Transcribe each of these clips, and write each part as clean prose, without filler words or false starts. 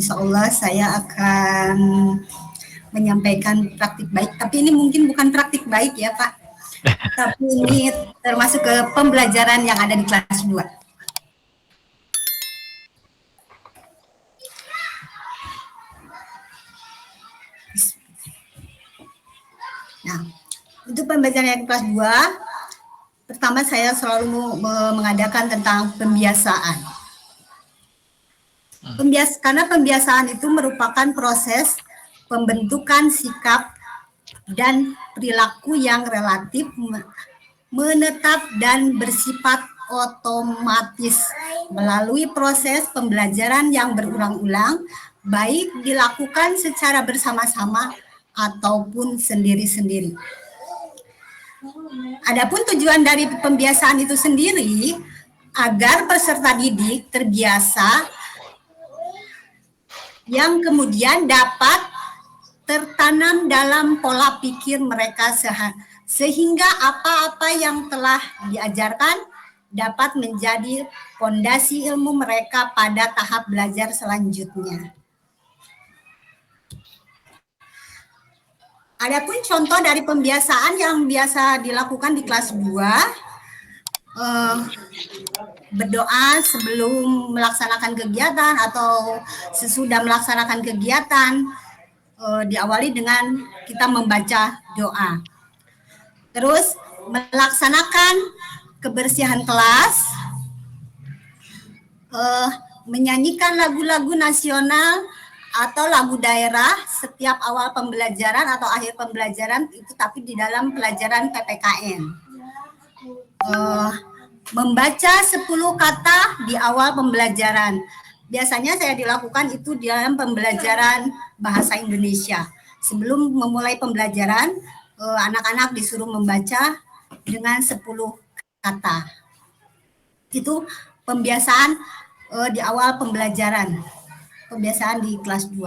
insya Allah saya akan menyampaikan praktik baik. Tapi ini mungkin bukan praktik baik ya Pak, tapi ini termasuk ke pembelajaran yang ada di kelas 2. Nah, untuk pembelajaran yang kelas 2, pertama saya selalu mengadakan tentang pembiasaan. Karena pembiasaan itu merupakan proses pembentukan sikap dan perilaku yang relatif menetap dan bersifat otomatis melalui proses pembelajaran yang berulang-ulang, baik dilakukan secara bersama-sama ataupun sendiri-sendiri. Adapun tujuan dari pembiasaan itu sendiri agar peserta didik terbiasa yang kemudian dapat tertanam dalam pola pikir mereka sehingga apa-apa yang telah diajarkan dapat menjadi fondasi ilmu mereka pada tahap belajar selanjutnya. Adapun contoh dari pembiasaan yang biasa dilakukan di kelas 2, berdoa sebelum melaksanakan kegiatan atau sesudah melaksanakan kegiatan, diawali dengan kita membaca doa. Terus melaksanakan kebersihan kelas, menyanyikan lagu-lagu nasional atau lagu daerah setiap awal pembelajaran atau akhir pembelajaran itu, tapi di dalam pelajaran PPKN. Membaca 10 kata di awal pembelajaran. Biasanya saya dilakukan itu di dalam pembelajaran bahasa Indonesia. Sebelum memulai pembelajaran, anak-anak disuruh membaca dengan 10 kata. Itu pembiasaan di awal pembelajaran. Pembiasaan di kelas 2.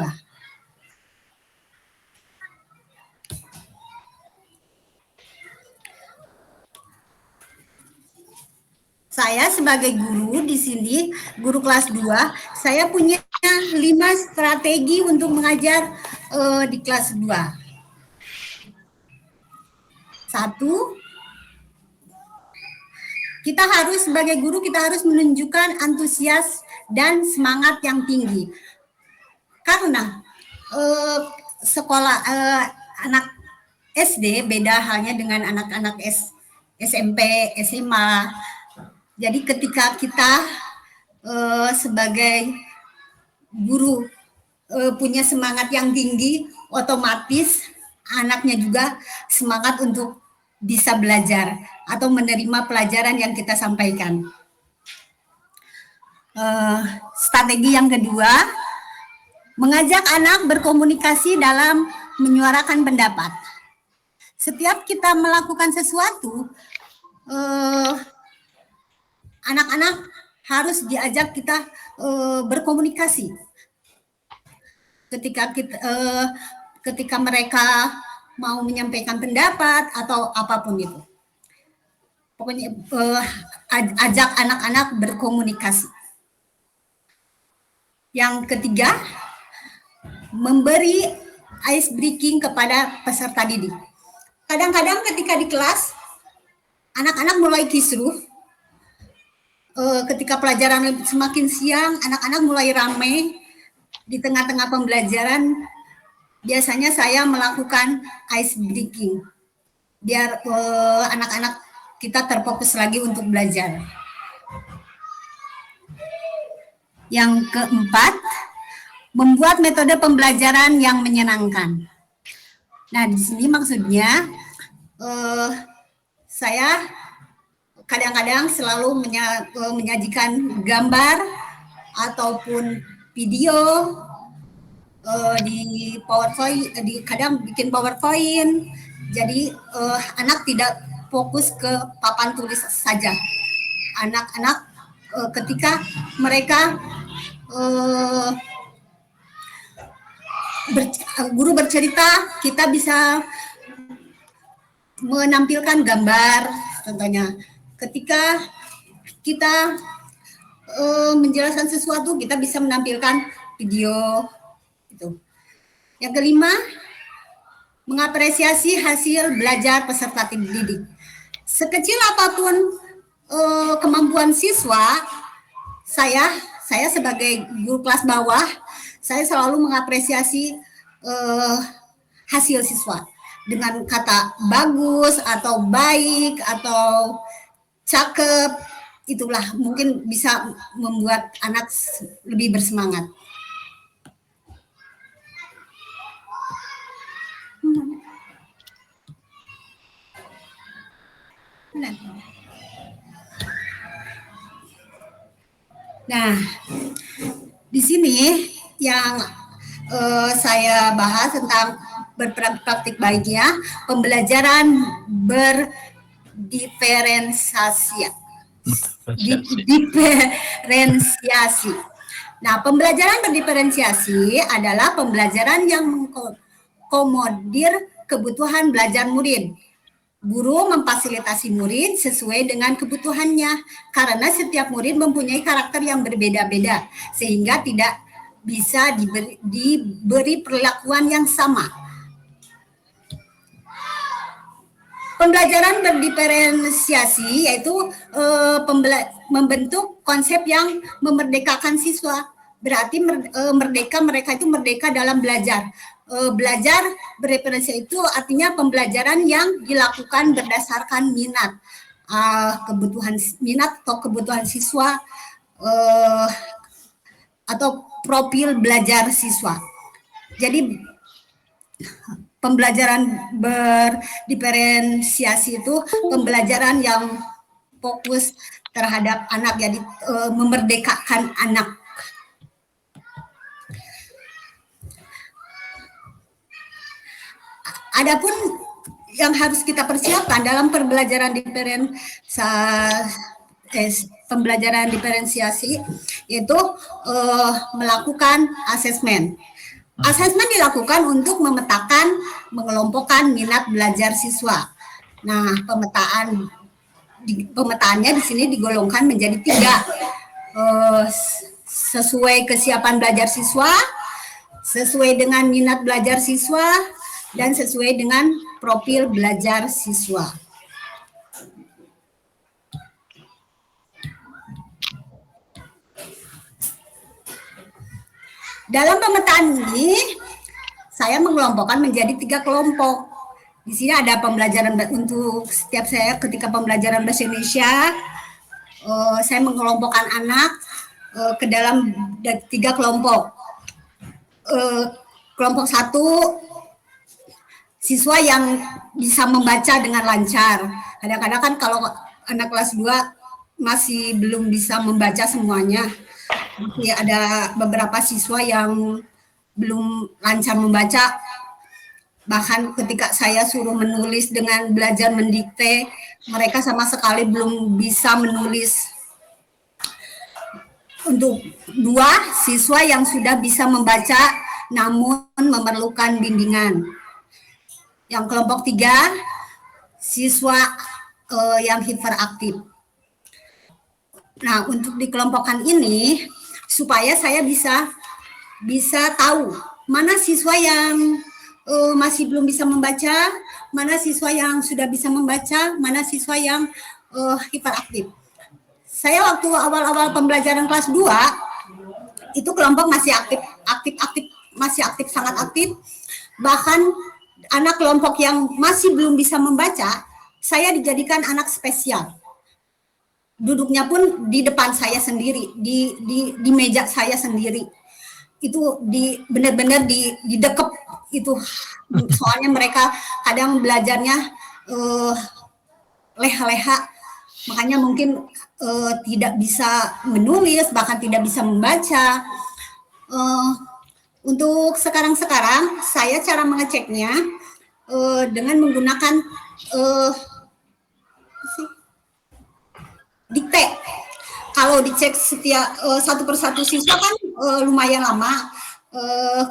Saya sebagai guru di sini, guru kelas 2, saya punya 5 strategi untuk mengajar di kelas 2. 1, kita harus sebagai guru kita harus menunjukkan antusias dan semangat yang tinggi. Karena sekolah anak SD beda halnya dengan anak-anak SMP, SMA. Jadi ketika kita sebagai guru punya semangat yang tinggi, otomatis anaknya juga semangat untuk bisa belajar atau menerima pelajaran yang kita sampaikan. Strategi yang kedua, mengajak anak berkomunikasi dalam menyuarakan pendapat. Setiap kita melakukan sesuatu, anak-anak harus diajak kita berkomunikasi. Ketika mereka mau menyampaikan pendapat atau apapun itu, pokoknya ajak anak-anak berkomunikasi. Yang ketiga, memberi ice breaking kepada peserta didik. Kadang-kadang ketika di kelas, anak-anak mulai kisruh. Ketika pelajaran semakin siang, anak-anak mulai ramai. Di tengah-tengah pembelajaran, biasanya saya melakukan ice breaking. Biar anak-anak kita terfokus lagi untuk belajar. Yang keempat, membuat metode pembelajaran yang menyenangkan. Nah, di sini maksudnya saya kadang-kadang selalu menyajikan gambar ataupun video di PowerPoint, kadang bikin PowerPoint. Jadi anak tidak fokus ke papan tulis saja. Anak-anak ketika mereka guru bercerita, kita bisa menampilkan gambar contohnya. Ketika kita menjelaskan sesuatu, kita bisa menampilkan video itu. Yang kelima, mengapresiasi hasil belajar peserta didik. Sekecil apapun kemampuan siswa, saya sebagai guru kelas bawah, saya selalu mengapresiasi hasil siswa dengan kata bagus atau baik atau cakep. Itulah mungkin bisa membuat anak lebih bersemangat. Nah, di sini yang saya bahas tentang berpraktik baiknya pembelajaran berdiferensiasi. Diferensiasi. Nah, pembelajaran berdiferensiasi adalah pembelajaran yang mengkomodir kebutuhan belajar murid. Guru memfasilitasi murid sesuai dengan kebutuhannya, karena setiap murid mempunyai karakter yang berbeda-beda, sehingga tidak bisa diberi perlakuan yang sama. Pembelajaran berdiferensiasi yaitu membentuk konsep yang memerdekakan siswa. Berarti mereka itu merdeka dalam belajar. Belajar berdiferensiasi itu artinya pembelajaran yang dilakukan berdasarkan minat, kebutuhan minat atau kebutuhan siswa atau profil belajar siswa. Jadi pembelajaran berdiferensiasi itu pembelajaran yang fokus terhadap anak, jadi memerdekakan anak. Adapun yang harus kita persiapkan dalam pembelajaran diferensiasi yaitu melakukan asesmen. Asesmen dilakukan untuk memetakan, mengelompokkan minat belajar siswa. Nah, pemetaannya di sini digolongkan menjadi 3, sesuai kesiapan belajar siswa, sesuai dengan minat belajar siswa, dan sesuai dengan profil belajar siswa. Dalam pemetaan ini, saya mengelompokkan menjadi 3 kelompok. Di sini ada pembelajaran untuk setiap saya ketika pembelajaran bahasa Indonesia, saya mengelompokkan anak ke dalam 3 kelompok. Kelompok 1, siswa yang bisa membaca dengan lancar. Kadang-kadang kan kalau anak kelas 2 masih belum bisa membaca semuanya. Masih ada beberapa siswa yang belum lancar membaca. Bahkan ketika saya suruh menulis dengan belajar mendikte, mereka sama sekali belum bisa menulis. Untuk 2 siswa yang sudah bisa membaca namun memerlukan bimbingan. Yang kelompok 3, siswa yang hiperaktif. Nah, untuk dikelompokkan ini supaya saya bisa tahu mana siswa yang masih belum bisa membaca, mana siswa yang sudah bisa membaca, mana siswa yang hiperaktif. Saya waktu awal-awal pembelajaran kelas 2 itu kelompok masih aktif, sangat aktif. Bahkan anak kelompok yang masih belum bisa membaca, saya dijadikan anak spesial. Duduknya pun di depan saya sendiri, di meja saya sendiri. Itu benar-benar didekep itu. Soalnya mereka kadang belajarnya leha-leha, makanya mungkin tidak bisa menulis, bahkan tidak bisa membaca. Untuk sekarang saya cara mengeceknya dengan menggunakan dikte. Kalau dicek setiap satu persatu siswa kan lumayan lama,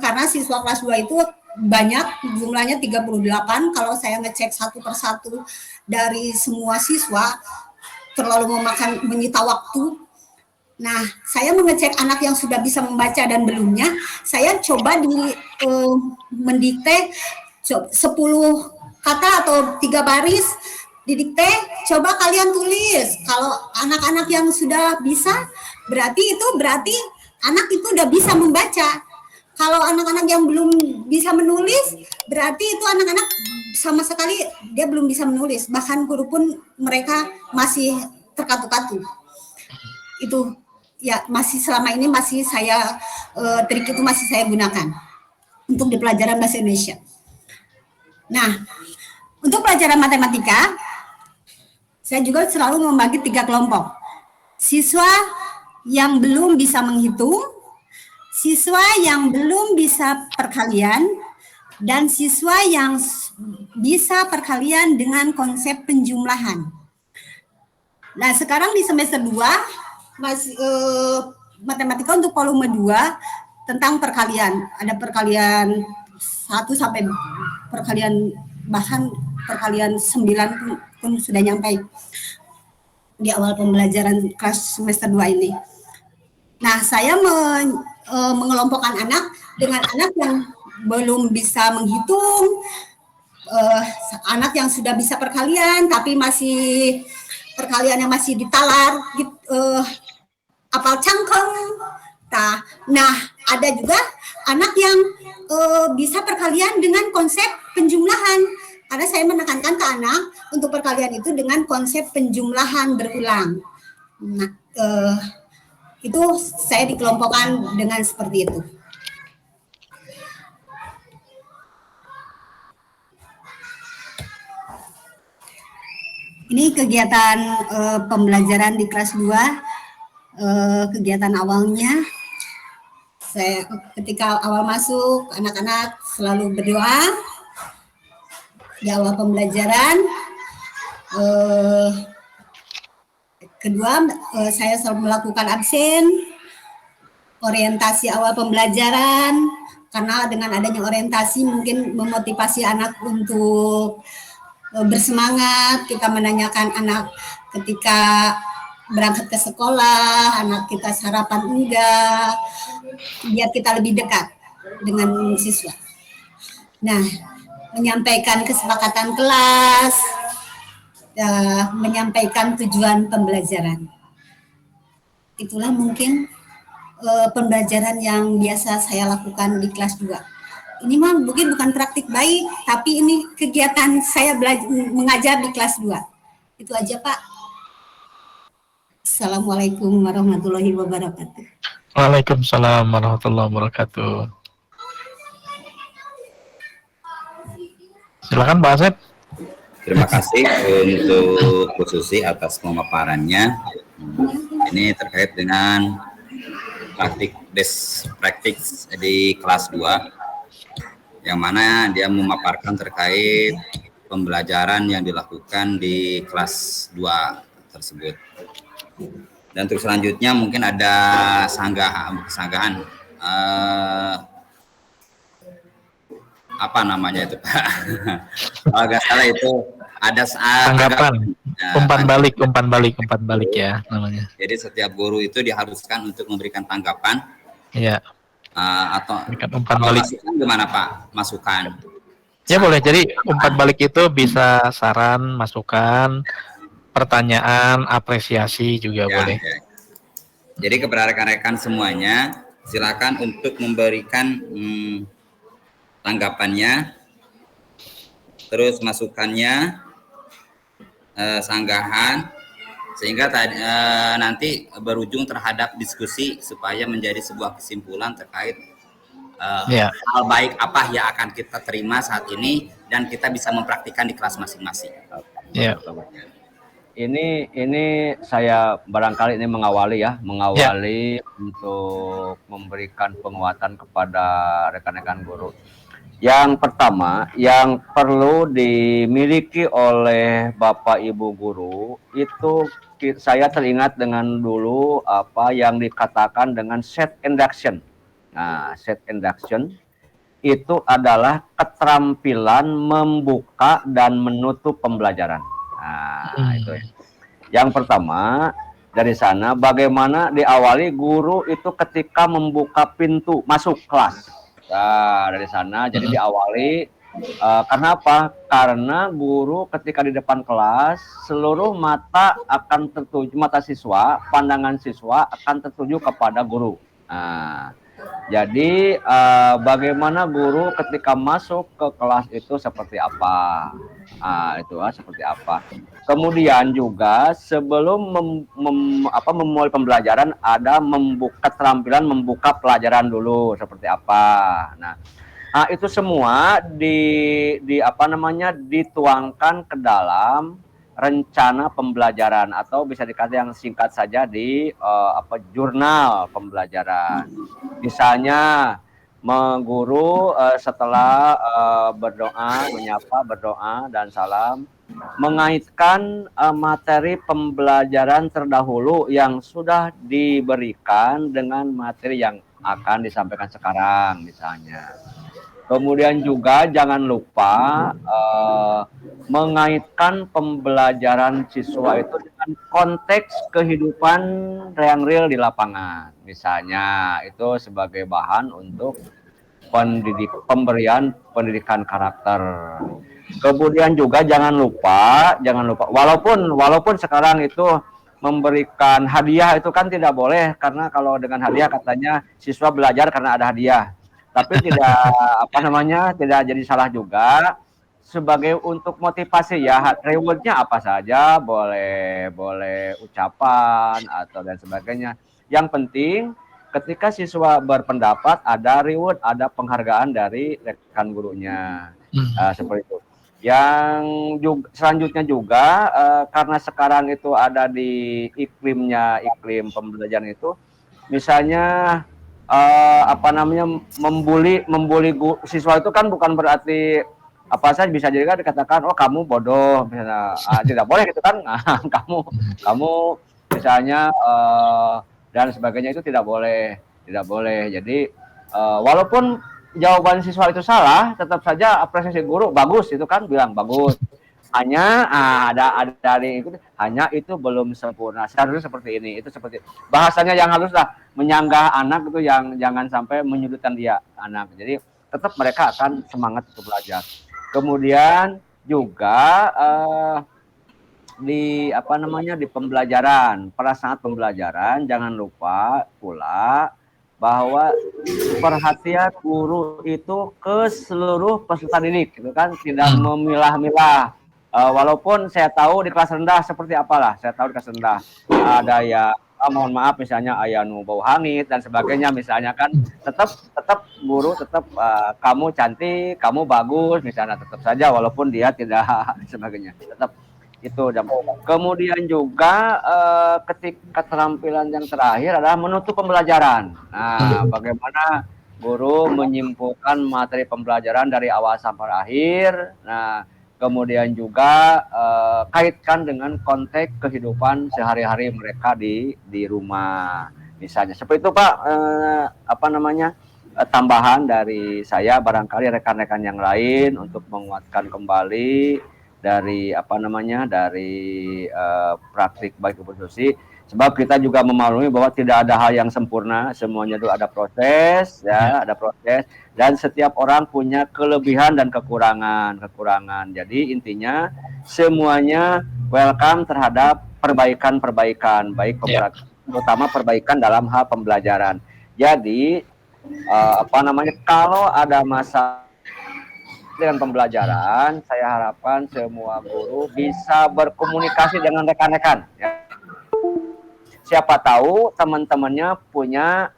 karena siswa kelas 2 itu banyak, jumlahnya 38. Kalau saya ngecek satu persatu dari semua siswa terlalu menyita waktu. Nah, saya mengecek anak yang sudah bisa membaca dan belumnya, saya coba mendikte 10 kata atau 3 baris didikte, coba kalian tulis. Kalau anak-anak yang sudah bisa, berarti anak itu udah bisa membaca. Kalau anak-anak yang belum bisa menulis, berarti itu anak-anak sama sekali dia belum bisa menulis. Bahkan huruf pun mereka masih terkatu-katu. Itu ya masih selama ini masih saya trik itu masih saya gunakan untuk di pelajaran bahasa Indonesia. Nah, untuk pelajaran matematika, saya juga selalu membagi 3 kelompok. Siswa yang belum bisa menghitung, siswa yang belum bisa perkalian, dan siswa yang bisa perkalian dengan konsep penjumlahan. Nah, sekarang di semester 2 masih matematika untuk volume 2 tentang perkalian. Ada perkalian 1 sampai perkalian bahkan perkalian 9 pun sudah nyampe di awal pembelajaran kelas semester 2 ini. Nah, saya mengelompokkan anak dengan anak yang belum bisa menghitung, anak yang sudah bisa perkalian tapi masih perkalian yang masih ditalar apal cangkeng. Nah, ada juga anak yang bisa perkalian dengan konsep penjumlahan. Karena saya menekankan ke anak untuk perkalian itu dengan konsep penjumlahan berulang. Nah, itu saya dikelompokkan dengan seperti itu. Ini kegiatan pembelajaran di kelas 2, kegiatan awalnya. Saya ketika awal masuk, anak-anak selalu berdoa di awal pembelajaran. Kedua, saya selalu melakukan absen, orientasi awal pembelajaran, karena dengan adanya orientasi mungkin memotivasi anak untuk bersemangat. Kita menanyakan anak ketika berangkat ke sekolah, anak kita sarapan enggak, biar kita lebih dekat dengan siswa. Nah, menyampaikan kesepakatan kelas, menyampaikan tujuan pembelajaran. Itulah mungkin pembelajaran yang biasa saya lakukan di kelas 2. Ini mah mungkin bukan praktik baik, tapi ini kegiatan saya mengajar di kelas 2. Itu aja, Pak. Assalamualaikum warahmatullahi wabarakatuh. Waalaikumsalam warahmatullahi wabarakatuh. Silakan Pak Asep. Terima kasih untuk Bu Susi atas pemaparannya. Ini terkait dengan best practice di kelas 2, yang mana dia memaparkan terkait pembelajaran yang dilakukan di kelas 2 tersebut. Dan untuk selanjutnya mungkin ada sanggahan apa namanya itu Pak? Kalau nggak salah itu ada tanggapan, umpan balik ya namanya. Jadi setiap guru itu diharuskan untuk memberikan tanggapan. Iya. Atau umpan balik. Masukan gimana Pak? Masukan. Ya boleh. Jadi umpan balik itu bisa saran, masukan, pertanyaan, apresiasi juga ya, boleh. Ya. Jadi kepada rekan-rekan semuanya, silakan untuk memberikan tanggapannya, terus masukannya, sanggahan, sehingga nanti berujung terhadap diskusi supaya menjadi sebuah kesimpulan terkait hal baik apa yang akan kita terima saat ini dan kita bisa mempraktikkan di kelas masing-masing. Ya. Ini saya barangkali ini mengawali untuk memberikan penguatan kepada rekan-rekan guru. Yang pertama, yang perlu dimiliki oleh Bapak Ibu guru itu saya teringat dengan dulu apa yang dikatakan dengan set induction. Nah, set induction itu adalah keterampilan membuka dan menutup pembelajaran. Nah, itu. Yang pertama, Dari sana bagaimana diawali guru itu ketika membuka pintu masuk kelas. Nah, dari sana jadi diawali karena apa? Karena guru ketika di depan kelas seluruh mata akan tertuju, mata siswa, pandangan siswa akan tertuju kepada guru. Nah, jadi bagaimana guru ketika masuk ke kelas itu seperti apa? Seperti apa. Kemudian juga sebelum memulai pembelajaran ada keterampilan membuka pelajaran dulu seperti apa. Nah, itu semua dituangkan ke dalam rencana pembelajaran atau bisa dikatakan yang singkat saja di jurnal pembelajaran. Misalnya guru setelah berdoa dan salam mengaitkan materi pembelajaran terdahulu yang sudah diberikan dengan materi yang akan disampaikan sekarang misalnya. Kemudian juga jangan lupa mengaitkan pembelajaran siswa itu dengan konteks kehidupan yang real di lapangan. Misalnya itu sebagai bahan untuk pemberian pendidikan karakter. Kemudian juga jangan lupa walaupun sekarang itu memberikan hadiah itu kan tidak boleh, karena kalau dengan hadiah katanya siswa belajar karena ada hadiah. Tapi tidak jadi salah juga sebagai untuk motivasi ya, rewardnya apa saja, boleh ucapan atau dan sebagainya. Yang penting ketika siswa berpendapat ada reward, ada penghargaan dari rekan gurunya. Seperti itu. Yang selanjutnya juga karena sekarang itu ada di iklim pembelajaran itu, misalnya membuli siswa itu kan bukan berarti apa saja, bisa jadi kan dikatakan kamu bodoh misalnya, tidak boleh gitu kan. kamu misalnya dan sebagainya itu tidak boleh. Jadi walaupun jawaban siswa itu salah, tetap saja apresiasi guru bagus, itu kan bilang bagus. Hanya hanya itu belum sempurna. Seharusnya seperti ini, itu seperti bahasanya yang halus lah, menyanggah anak itu, yang jangan sampai menyudutkan dia anak. Jadi tetap mereka akan semangat untuk belajar. Kemudian juga di pembelajaran, pada saat pembelajaran jangan lupa pula bahwa perhatian guru itu ke seluruh peserta didik, itu kan tidak memilah-milah. Walaupun saya tahu di kelas rendah seperti apalah, saya tahu di kelas rendah ada ya mohon maaf misalnya ayah nu bau hangit dan sebagainya misalnya kan, tetap guru tetap kamu cantik, kamu bagus misalnya, tetap saja walaupun dia tidak sebagainya, tetap itu. Kemudian juga ketika keterampilan yang terakhir adalah menutup pembelajaran. Nah, bagaimana guru menyimpulkan materi pembelajaran dari awal sampai akhir. Nah, kemudian juga kaitkan dengan konteks kehidupan sehari-hari mereka di rumah misalnya. Seperti itu Pak, tambahan dari saya, barangkali rekan-rekan yang lain untuk menguatkan kembali dari praktik baik Ibu Susi. Sebab kita juga memaklumi bahwa tidak ada hal yang sempurna, semuanya itu ada proses, ada proses, dan setiap orang punya kelebihan dan kekurangan. Jadi intinya semuanya welcome terhadap perbaikan, baik terutama perbaikan dalam hal pembelajaran. Jadi kalau ada masalah dengan pembelajaran, saya harapkan semua guru bisa berkomunikasi dengan rekan-rekan. Ya. Siapa tahu teman-temannya punya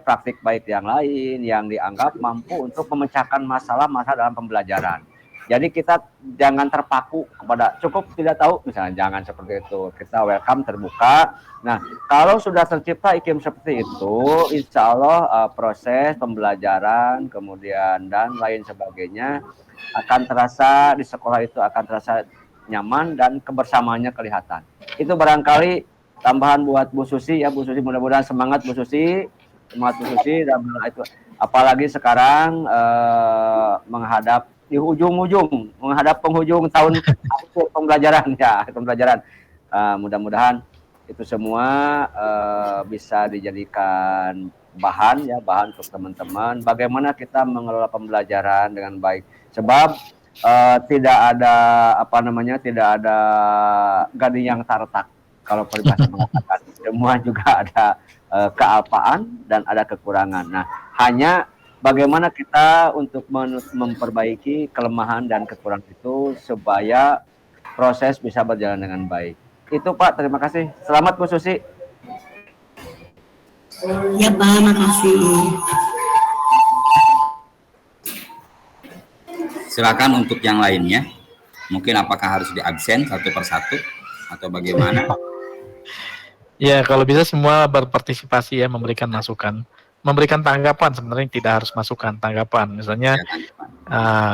praktik baik yang lain yang dianggap mampu untuk memecahkan masalah-masalah dalam pembelajaran. Jadi kita jangan terpaku kepada cukup tidak tahu, misalnya, jangan seperti itu. Kita welcome, terbuka. Nah, kalau sudah tercipta iklim seperti itu, insya Allah proses pembelajaran kemudian dan lain sebagainya akan terasa di sekolah itu akan terasa nyaman dan kebersamaannya kelihatan. Itu barangkali tambahan buat Bu Susi ya, Bu Susi, mudah-mudahan semangat Bu Susi, dan itu apalagi sekarang menghadap di menghadap penghujung tahun pembelajaran. Mudah-mudahan Itu semua bisa dijadikan bahan untuk teman-teman bagaimana kita mengelola pembelajaran dengan baik. Sebab tidak ada gading yang tak retak kalau peribahasa mengatakan. Semua juga ada kealpaan dan ada kekurangan. Nah, hanya bagaimana kita untuk memperbaiki kelemahan dan kekurangan itu supaya proses bisa berjalan dengan baik. Itu Pak, terima kasih. Selamat Bu Susi. Ya Pak, makasih. Silakan untuk yang lainnya. Mungkin apakah harus diabsen satu persatu atau bagaimana? Ya, kalau bisa semua berpartisipasi ya, memberikan masukan. Memberikan tanggapan, sebenarnya tidak harus masukan, tanggapan. Misalnya,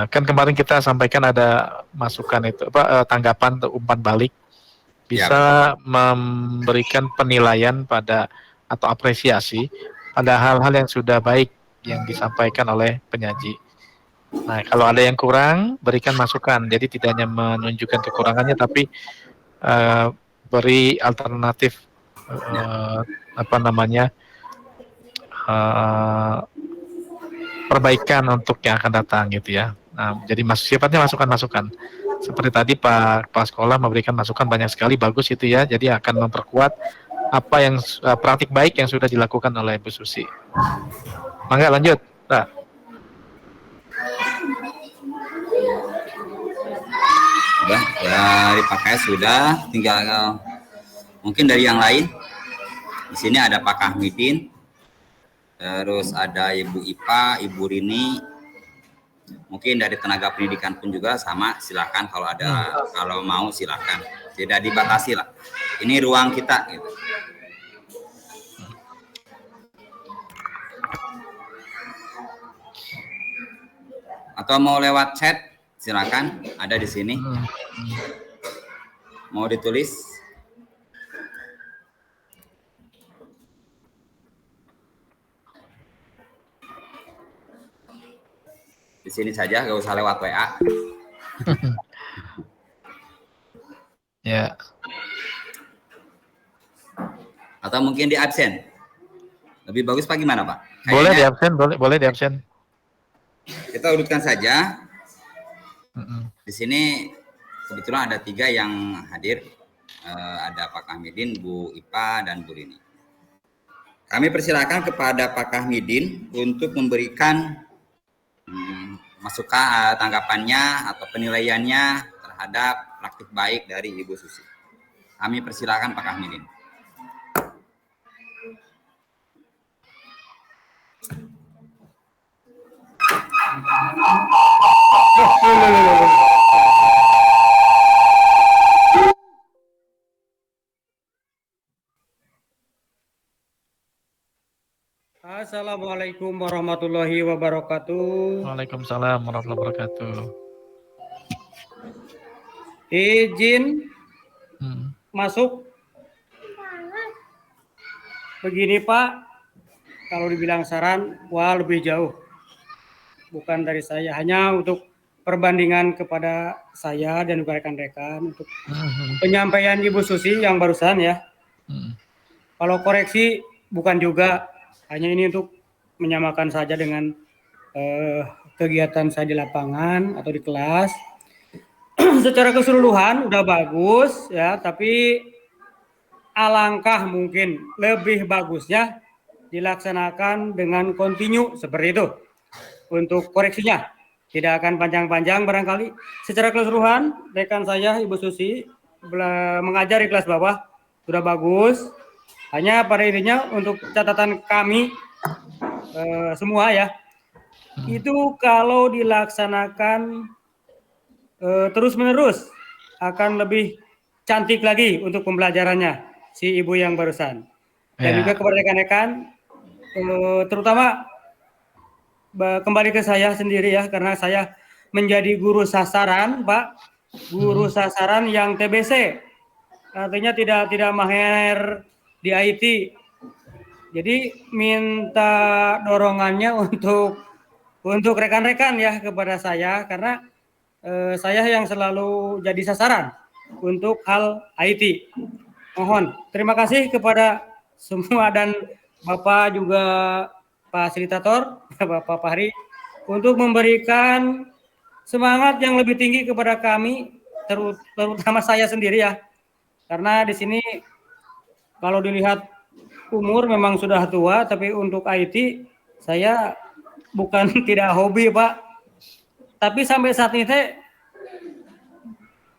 kan kemarin kita sampaikan ada masukan itu, tanggapan atau umpan balik. Bisa memberikan penilaian pada atau apresiasi pada hal-hal yang sudah baik yang disampaikan oleh penyaji. Nah, kalau ada yang kurang, berikan masukan. Jadi tidak hanya menunjukkan kekurangannya, tapi beri alternatif perbaikan untuk yang akan datang gitu ya. Nah, jadi sifatnya masukan-masukan. Seperti tadi Pak Kepala Sekolah memberikan masukan banyak sekali, bagus itu ya. Jadi akan memperkuat apa yang praktik baik yang sudah dilakukan oleh Bu Susi. Mangga lanjut, Pak. Sudah, dari Pak KS sudah, tinggal mungkin dari yang lain. Di sini ada Pak Kahmidin, terus ada Ibu Ipa, Ibu Rini, mungkin dari tenaga pendidikan pun juga sama. Silakan kalau ada, kalau mau silakan. Tidak dibatasi lah. Ini ruang kita. Gitu. Atau mau lewat chat, silakan. Ada di sini. Mau ditulis? Di sini saja, gak usah lewat WA. Ya. Atau mungkin di absen. Lebih bagus Pak gimana Pak? Boleh di absen, boleh di absen. Kita urutkan saja. Di sini kebetulan ada 3 yang hadir. Ada Pak Kahmidin, Bu Ipa, dan Bu Rini. Kami persilakan kepada Pak Kahmidin untuk memberikan masukan, tanggapannya atau penilaiannya terhadap praktik baik dari Ibu Susi. Kami persilakan Pak Kahmidin. Assalamualaikum warahmatullahi wabarakatuh. Waalaikumsalam warahmatullahi wabarakatuh. Izin masuk. Begini Pak, kalau dibilang saran, wah lebih jauh. Bukan dari saya, hanya untuk perbandingan kepada saya dan juga rekan-rekan untuk penyampaian Ibu Susi yang barusan ya. Kalau koreksi bukan juga, hanya ini untuk menyamakan saja dengan kegiatan saya di lapangan atau di kelas. Secara keseluruhan udah bagus ya, tapi alangkah mungkin lebih bagusnya dilaksanakan dengan kontinu seperti itu. Untuk koreksinya tidak akan panjang-panjang barangkali. Secara keseluruhan rekan saya Ibu Susi mengajar di kelas bawah sudah bagus. Hanya pada intinya untuk catatan kami semua ya, itu kalau dilaksanakan terus-menerus akan lebih cantik lagi untuk pembelajarannya si ibu yang barusan. Dan juga kepada rekan-rekan, terutama kembali ke saya sendiri ya, karena saya menjadi guru sasaran, Pak, guru sasaran yang TBC, artinya tidak mahir di IT. Jadi minta dorongannya untuk rekan-rekan ya kepada saya, karena saya yang selalu jadi sasaran untuk hal IT. Mohon terima kasih kepada semua dan Bapak juga fasilitator, Bapak Fahri, untuk memberikan semangat yang lebih tinggi kepada kami, terutama saya sendiri ya. Karena di sini kalau dilihat umur memang sudah tua, tapi untuk IT saya bukan tidak hobi Pak. Tapi sampai saat ini teh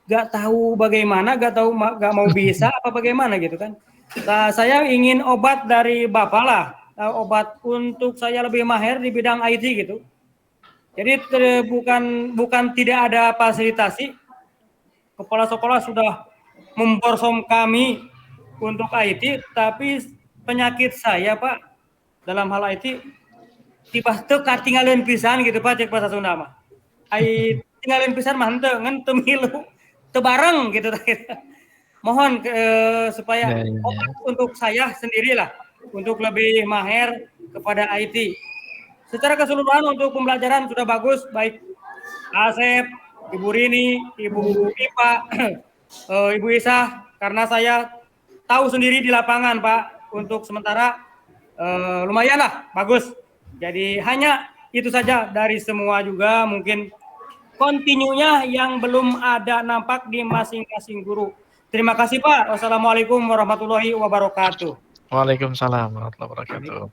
gak tahu bagaimana, gak mau bisa apa bagaimana gitu kan. Nah, saya ingin obat dari Bapak lah, obat untuk saya lebih mahir di bidang IT gitu. Jadi bukan tidak ada fasilitasi, kepala sekolah sudah memborsong kami untuk IT, tapi penyakit saya Pak dalam hal IT tiba teu katinggalin pisan gitu Pak, cek bahasa Sunda mah. Ai tinggalin pisan mah henteu ngan teu milu, teu bareng gitu. Mohon supaya obat untuk saya sendirilah untuk lebih mahir kepada IT. Secara keseluruhan untuk pembelajaran sudah bagus, baik Asep, Ibu Rini, Ibu Ipa, Ibu Isa, karena saya tahu sendiri di lapangan Pak, untuk sementara lumayan lah, bagus. Jadi hanya itu saja dari semua juga, mungkin kontinunya yang belum ada nampak di masing-masing guru. Terima kasih Pak. Wassalamualaikum warahmatullahi wabarakatuh. Waalaikumsalam warahmatullahi wabarakatuh.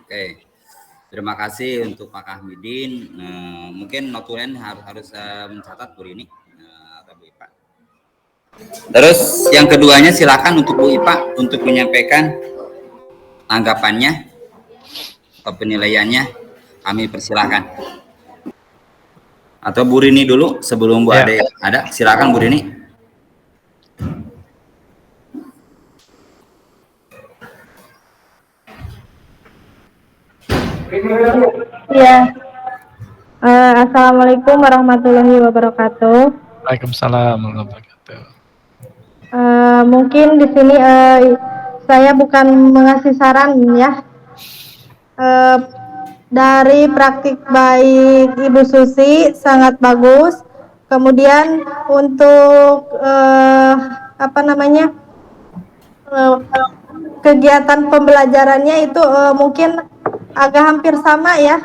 Oke, terima kasih untuk Pak Hamidin. Mungkin notulen harus mencatat Bu Rini atau Bu Ipa. Terus yang keduanya silakan untuk Bu Ipa untuk menyampaikan tanggapannya atau penilaiannya. Kami persilahkan. Atau Bu Rini dulu sebelum Bu Ade ada. Silakan Bu Rini. Iya. Assalamualaikum warahmatullahi wabarakatuh. Waalaikumsalam warahmatullahi wabarakatuh. Mungkin di sini saya bukan mengasih saran ya. Dari praktik baik Ibu Susi sangat bagus. Kemudian untuk kegiatan pembelajarannya itu mungkin agak hampir sama ya,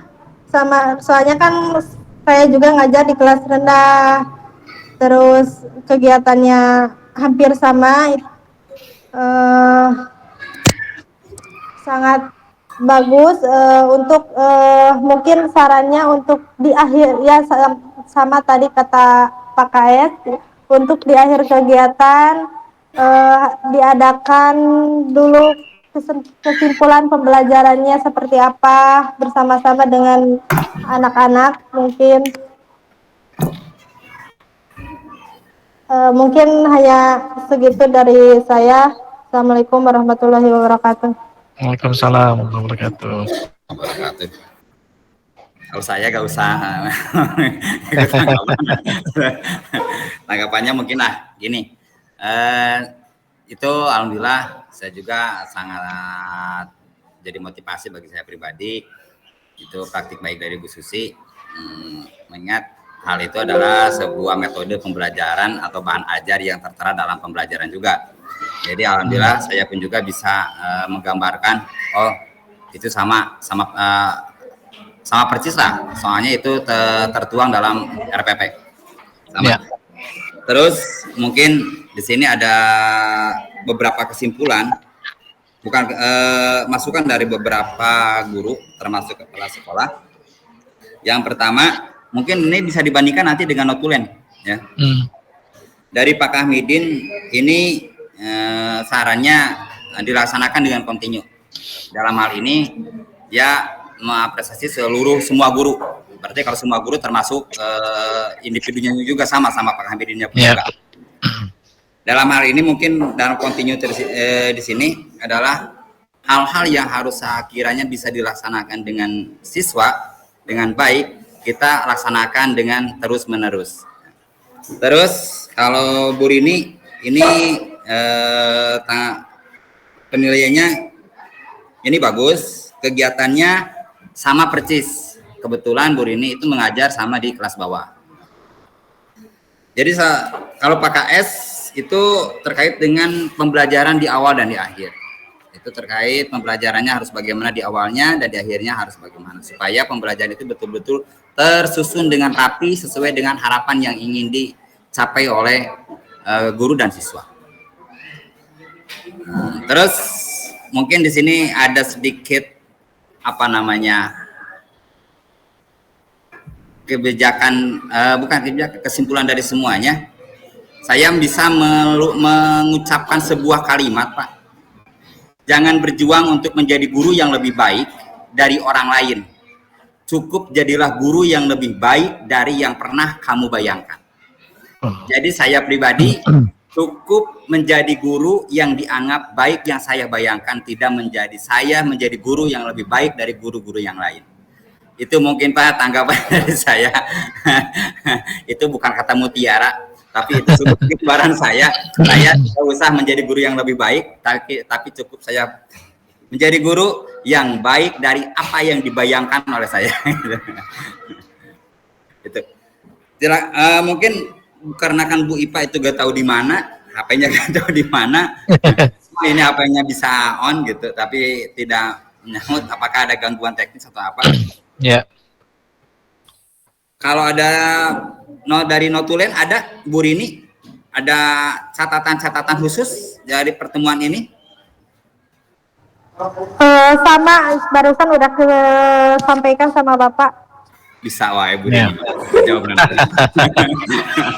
soalnya kan saya juga ngajar di kelas rendah, terus kegiatannya hampir sama, sangat bagus. Untuk mungkin sarannya untuk di akhir ya, sama tadi kata Pak KS, untuk di akhir kegiatan diadakan dulu kesimpulan pembelajarannya seperti apa bersama-sama dengan anak-anak. Mungkin hanya segitu dari saya. Assalamualaikum warahmatullahi wabarakatuh. Waalaikumsalam warahmatullahi wabarakatuh. Kalau saya gak usah tanggapannya mungkin lah gini. Itu alhamdulillah saya juga sangat jadi motivasi bagi saya pribadi. Itu praktik baik dari Bu Susi. Mengingat hal itu adalah sebuah metode pembelajaran atau bahan ajar yang tertera dalam pembelajaran juga. Jadi alhamdulillah saya pun juga bisa menggambarkan, oh itu sama persis lah. Soalnya itu tertuang dalam RPP. Sama. Yeah. Terus mungkin di sini ada beberapa kesimpulan, bukan masukan dari beberapa guru termasuk kepala sekolah. Yang pertama, mungkin ini bisa dibandingkan nanti dengan notulen, ya. Dari Pak Hamidin ini sarannya dilaksanakan dengan kontinu. Dalam hal ini ya mengapresiasi semua guru. Berarti kalau semua guru termasuk individunya juga sama Pak Hamidinnya pun juga. Dalam hal ini mungkin dalam kontinu di sini adalah hal-hal yang harus kiranya bisa dilaksanakan dengan siswa dengan baik, kita laksanakan dengan terus-menerus. Terus kalau Bu Rini ini penilaiannya ini bagus, kegiatannya sama persis. Kebetulan Bu Rini itu mengajar sama di kelas bawah. Jadi kalau Pak KS itu terkait dengan pembelajaran di awal dan di akhir. Itu terkait pembelajarannya harus bagaimana di awalnya dan di akhirnya harus bagaimana, supaya pembelajaran itu betul-betul tersusun dengan rapi sesuai dengan harapan yang ingin dicapai oleh guru dan siswa. Terus mungkin di sini ada sedikit kesimpulan dari semuanya. Saya bisa mengucapkan sebuah kalimat, Pak. Jangan berjuang untuk menjadi guru yang lebih baik dari orang lain. Cukup jadilah guru yang lebih baik dari yang pernah kamu bayangkan. Jadi saya pribadi cukup menjadi guru yang dianggap baik yang saya bayangkan, tidak menjadi guru yang lebih baik dari guru-guru yang lain. Itu mungkin Pak tanggapan dari saya. Itu bukan kata mutiara, tapi itu gambaran saya. Saya tidak usah menjadi guru yang lebih baik, tapi cukup saya menjadi guru yang baik dari apa yang dibayangkan oleh saya. Itu. Mungkin karena kan Bu Ipa itu gak tahu di mana, HP-nya gak tahu di mana. Ini HP-nya bisa on gitu, tapi tidak menyangkut apakah ada gangguan teknis atau apa. Ya. Kalau ada dari Notulen ada Bu Rini, ada catatan-catatan khusus dari pertemuan ini? Sama barusan udah sampaikan sama Bapak. Bisa wae Bu Rini. Jawaban.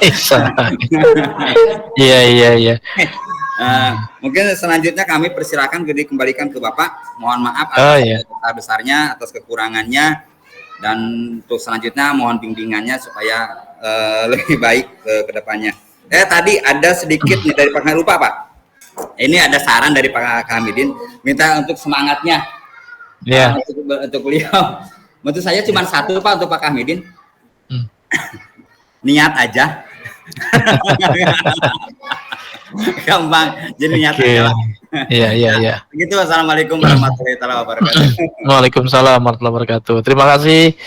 Bisa. Iya. Mungkin selanjutnya kami persilakan dikembalikan ke Bapak. Mohon maaf atas besar-besarnya, atas kekurangannya, dan untuk selanjutnya mohon bimbingannya supaya lebih baik ke depannya. Tadi ada sedikit nih dari Pak, lupa Pak. Ini ada saran dari Pak Hamidin, minta untuk semangatnya. Iya. Untuk beliau. Menurut saya cuma satu Pak untuk Pak Hamidin. Niat aja. Gampang, jadi niat aja. Iya. Begitu, Assalamualaikum warahmatullahi wabarakatuh. Waalaikumsalam warahmatullahi wabarakatuh. Terima kasih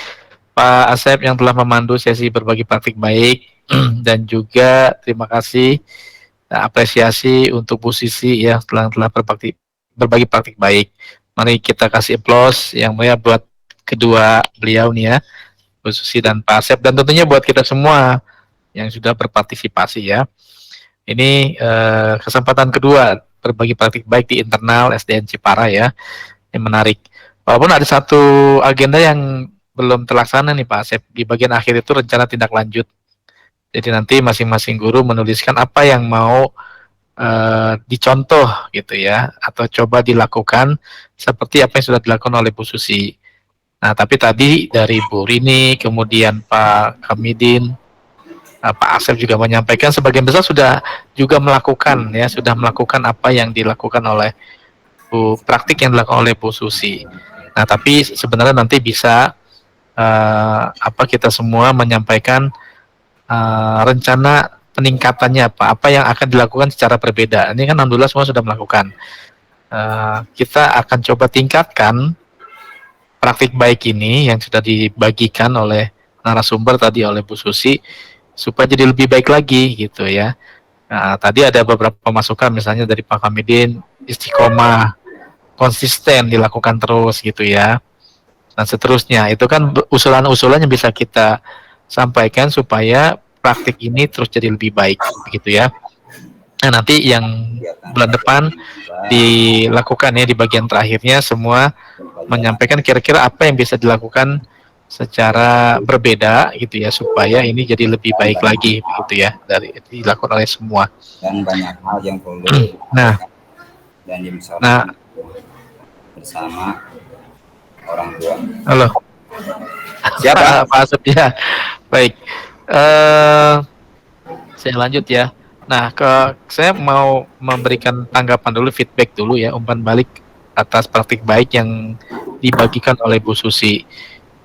Pak Asep yang telah memandu sesi berbagi praktik baik, dan juga terima kasih apresiasi untuk Bu Sisi ya telah berbagi praktik baik. Mari kita kasih aplaus yang mulia buat kedua beliau nih ya, Bu Susi dan Pak Asep, dan tentunya buat kita semua yang sudah berpartisipasi ya. Ini kesempatan kedua berbagi praktik baik di internal SDN Cipara ya, yang menarik. Walaupun ada satu agenda yang belum terlaksana nih Pak Asep, di bagian akhir itu rencana tindak lanjut. Jadi nanti masing-masing guru menuliskan apa yang mau dicontoh gitu ya, atau coba dilakukan seperti apa yang sudah dilakukan oleh Bu Susi. Nah, tapi tadi dari Bu Rini, kemudian Pak Hamidin, Pak Asep juga menyampaikan sebagian besar sudah juga melakukan ya, sudah melakukan apa yang dilakukan oleh praktik yang dilakukan oleh Bu Susi. Nah, tapi sebenarnya nanti bisa kita semua menyampaikan rencana peningkatannya apa yang akan dilakukan secara berbeda. Ini kan alhamdulillah semua sudah melakukan. Kita akan coba tingkatkan praktik baik ini yang sudah dibagikan oleh narasumber tadi oleh Bu Susi, supaya jadi lebih baik lagi gitu ya. Nah, tadi ada beberapa masukan misalnya dari Pak Hamidin, istiqomah, konsisten dilakukan terus gitu ya. Dan seterusnya, itu kan usulan-usulan yang bisa kita sampaikan supaya praktik ini terus jadi lebih baik gitu ya. Nah, nanti yang bulan depan dilakukan ya, di bagian terakhirnya semua menyampaikan kira-kira apa yang bisa dilakukan secara berbeda gitu ya, supaya ini jadi lebih baik lagi gitu ya, dari dilakukan oleh semua. Dan banyak hal yang perlu dan dibicarakan bersama orang tua. Halo. Siapa? Pak Asep ya. Baik. Saya lanjut ya. Nah, saya mau memberikan tanggapan dulu, feedback dulu ya, umpan balik atas praktik baik yang dibagikan oleh Bu Susi.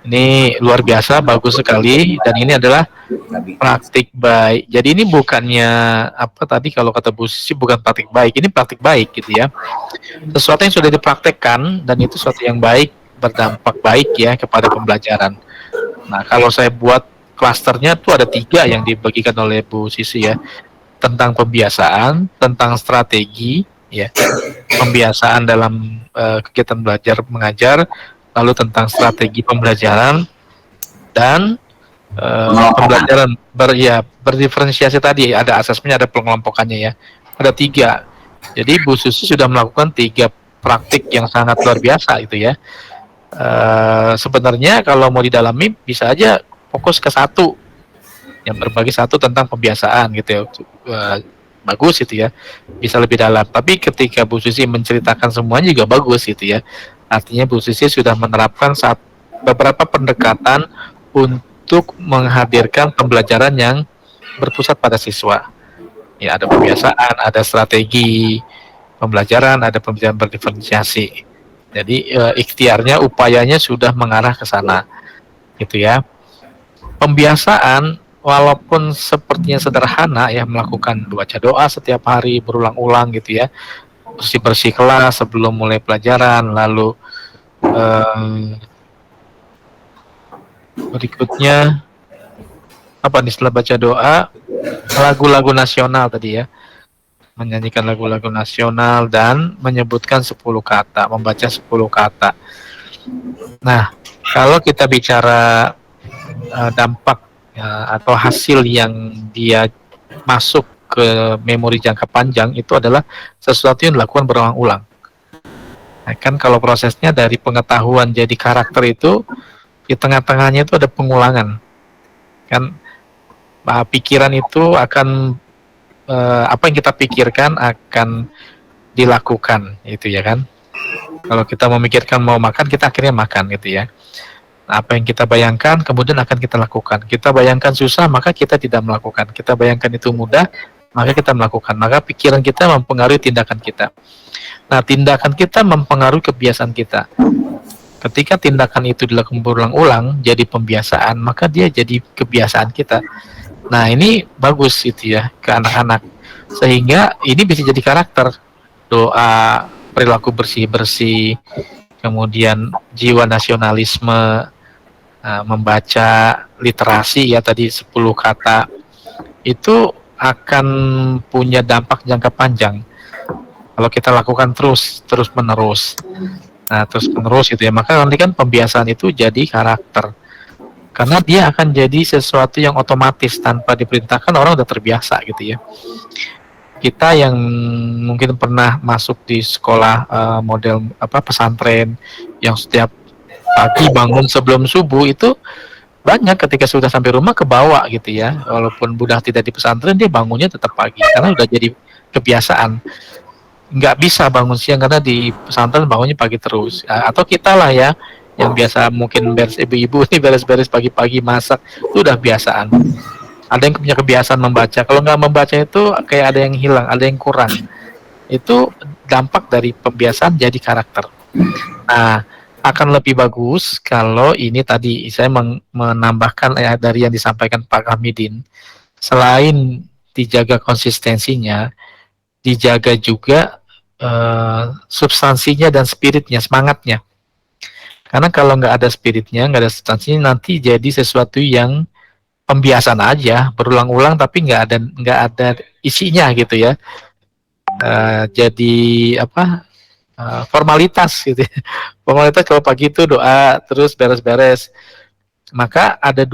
Ini luar biasa, bagus sekali, dan ini adalah praktik baik. Jadi ini bukannya tadi kalau kata Bu Susi bukan praktik baik, ini praktik baik gitu ya. Sesuatu yang sudah dipraktekkan dan itu sesuatu yang baik, berdampak baik ya kepada pembelajaran. Nah, kalau saya buat klasternya tuh ada 3 yang dibagikan oleh Bu Sisi ya. tentang pembiasaan, tentang strategi, ya, pembiasaan dalam kegiatan belajar mengajar, lalu tentang strategi pembelajaran dan pembelajaran berdiferensiasi tadi, ada asesmennya, ada pengelompokannya ya, ada 3. Jadi Bu Susi sudah melakukan 3 praktik yang sangat luar biasa itu ya. Sebenarnya kalau mau didalami bisa aja fokus ke satu, yang berbagi satu tentang pembiasaan gitu ya. Bagus itu ya, bisa lebih dalam. Tapi ketika Bu Susi menceritakan semuanya juga bagus gitu ya. Artinya Bu Susi sudah menerapkan beberapa pendekatan untuk menghadirkan pembelajaran yang berpusat pada siswa. Ya, ada pembiasaan, ada strategi pembelajaran, ada pembelajaran berdiferensiasi. Jadi ikhtiarnya, upayanya sudah mengarah ke sana, gitu ya. Pembiasaan, walaupun sepertinya sederhana ya, melakukan baca doa setiap hari berulang-ulang gitu ya, bersih-bersih kelas sebelum mulai pelajaran, lalu berikutnya apa nih setelah baca doa, lagu-lagu nasional tadi ya, menyanyikan lagu-lagu nasional dan menyebutkan 10 kata, membaca 10 kata. Nah, kalau kita bicara dampak atau hasil yang dia masuk ke memori jangka panjang, itu adalah sesuatu yang dilakukan berulang-ulang. Nah, kan kalau prosesnya dari pengetahuan jadi karakter itu, di tengah-tengahnya itu ada pengulangan. Kan pikiran itu akan apa yang kita pikirkan akan dilakukan, itu ya kan. Kalau kita memikirkan mau makan, kita akhirnya makan gitu ya. Apa yang kita bayangkan kemudian akan kita lakukan. Kita bayangkan susah, maka kita tidak melakukan. Kita bayangkan itu mudah, maka kita melakukan. Maka pikiran kita mempengaruhi tindakan kita. Nah, tindakan kita mempengaruhi kebiasaan kita. Ketika tindakan itu dilakukan berulang-ulang jadi pembiasaan, maka dia jadi kebiasaan kita. Nah, ini bagus itu ya ke anak-anak. Sehingga ini bisa jadi karakter. Doa, perilaku bersih-bersih, kemudian jiwa nasionalisme, membaca, literasi ya tadi 10 kata, itu akan punya dampak jangka panjang. Kalau kita lakukan terus menerus. Nah, terus menerus itu ya, maka nanti kan pembiasaan itu jadi karakter. Karena dia akan jadi sesuatu yang otomatis tanpa diperintahkan, orang udah terbiasa gitu ya. Kita yang mungkin pernah masuk di sekolah model pesantren yang setiap pagi bangun sebelum subuh, itu banyak ketika sudah sampai rumah kebawa gitu ya. Walaupun budak tidak di pesantren, dia bangunnya tetap pagi karena udah jadi kebiasaan. Nggak bisa bangun siang karena di pesantren bangunnya pagi terus. Atau kita lah ya yang biasa mungkin ibu-ibu ini beres-beres pagi-pagi masak, itu udah biasaan. Ada yang punya kebiasaan membaca. Kalau nggak membaca itu kayak ada yang hilang, ada yang kurang. Itu dampak dari pembiasaan jadi karakter. Nah, akan lebih bagus kalau ini tadi saya menambahkan dari yang disampaikan Pak Hamidin. Selain dijaga konsistensinya, dijaga juga substansinya dan spiritnya, semangatnya. Karena kalau nggak ada spiritnya, nggak ada substansinya, nanti jadi sesuatu yang pembiasaan aja, berulang-ulang tapi nggak ada isinya gitu ya. Jadi formalitas gitu ya. Formalitas kalau pagi itu doa terus beres-beres. Maka ada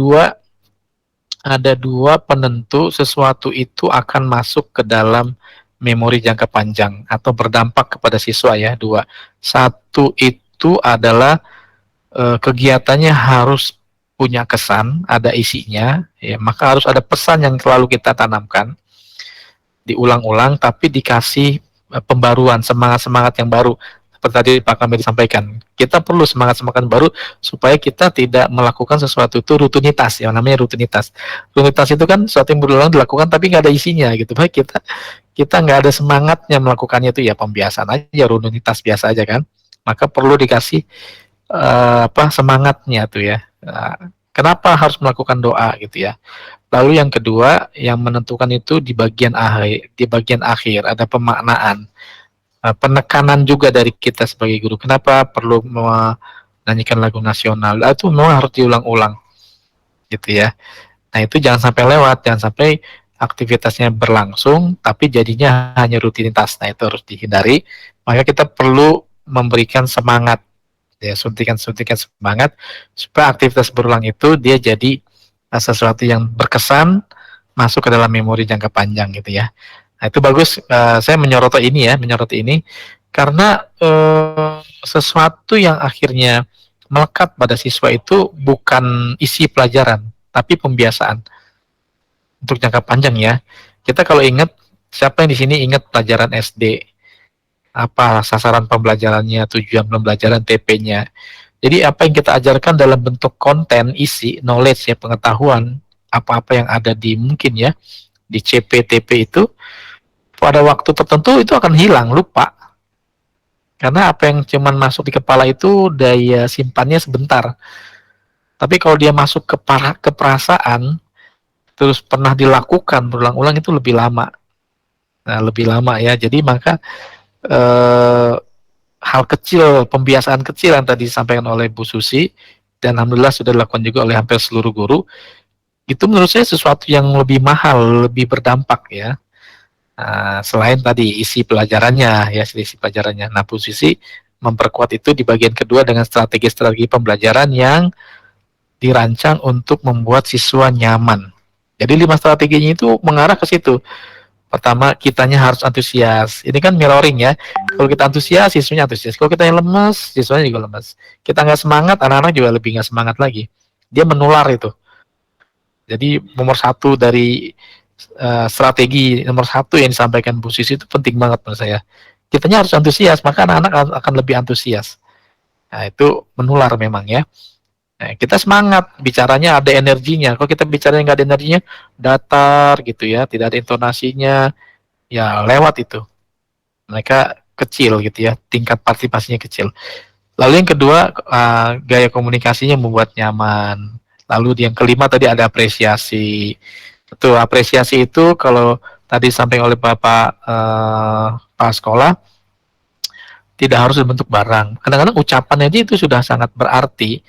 dua penentu sesuatu itu akan masuk ke dalam memori jangka panjang atau berdampak kepada siswa ya, 2. Satu itu adalah kegiatannya harus punya kesan, ada isinya, ya, maka harus ada pesan yang selalu kita tanamkan, diulang-ulang, tapi dikasih pembaruan, semangat-semangat yang baru. Seperti tadi Pak Kamil disampaikan, kita perlu semangat-semangat baru supaya kita tidak melakukan sesuatu itu rutinitas, yang namanya rutinitas. Rutinitas itu kan sesuatu yang berulang dilakukan tapi nggak ada isinya gitu. Baik, kita nggak ada semangatnya melakukannya, itu ya pembiasaan aja, rutinitas biasa aja kan. Maka perlu dikasih semangatnya tuh ya. Kenapa harus melakukan doa gitu ya. Lalu yang kedua yang menentukan itu di bagian akhir ada pemaknaan, penekanan juga dari kita sebagai guru. Kenapa perlu menyanyikan lagu nasional? Itu memang harus diulang-ulang gitu ya. Nah, itu jangan sampai lewat, jangan sampai aktivitasnya berlangsung, tapi jadinya hanya rutinitas. Nah, itu harus dihindari. Maka kita perlu memberikan semangat, ya, suntikan-suntikan semangat supaya aktivitas berulang itu dia jadi sesuatu yang berkesan, masuk ke dalam memori jangka panjang gitu ya. Nah, itu bagus. Saya menyoroti ini karena sesuatu yang akhirnya melekat pada siswa itu bukan isi pelajaran, tapi pembiasaan untuk jangka panjang ya. Kita kalau ingat, siapa yang di sini ingat pelajaran SD? Apa sasaran pembelajarannya, tujuan pembelajaran, TP-nya. Jadi apa yang kita ajarkan dalam bentuk konten, isi, knowledge ya, pengetahuan, apa-apa yang ada di mungkin ya, di CP-TP itu, pada waktu tertentu itu akan hilang, lupa. Karena apa yang cuman masuk di kepala itu daya simpannya sebentar. Tapi kalau dia masuk ke perasaan, terus pernah dilakukan berulang-ulang itu lebih lama. Nah, lebih lama ya. Jadi maka hal kecil, pembiasaan kecil yang tadi disampaikan oleh Bu Susi, dan alhamdulillah sudah dilakukan juga oleh hampir seluruh guru, itu menurut saya sesuatu yang lebih mahal, lebih berdampak ya. Selain tadi isi pelajarannya ya, isi pelajarannya. Nah, Bu Susi memperkuat itu di bagian kedua dengan strategi-strategi pembelajaran yang dirancang untuk membuat siswa nyaman. Jadi 5 strateginya itu mengarah ke situ. Pertama, kitanya harus antusias. Ini kan mirroring ya. Kalau kita antusias, siswanya antusias. Kalau kita yang lemes, siswanya juga lemes. Kita nggak semangat, anak-anak juga lebih nggak semangat lagi. Dia menular itu. Jadi nomor 1 dari strategi nomor 1 yang disampaikan Bu Sisi itu penting banget menurut saya. Kitanya harus antusias, maka anak-anak akan lebih antusias. Nah, itu menular memang ya. Nah, kita semangat, bicaranya ada energinya. Kalau kita bicaranya nggak ada energinya, datar gitu ya, tidak ada intonasinya, ya lewat itu. Mereka kecil gitu ya, tingkat partisipasinya kecil. Lalu yang kedua, gaya komunikasinya membuat nyaman. Lalu yang kelima tadi ada apresiasi. Betul, apresiasi itu kalau tadi disampaikan oleh Bapak Pak Sekolah, tidak harus berbentuk barang. Kadang-kadang ucapan aja itu sudah sangat berarti.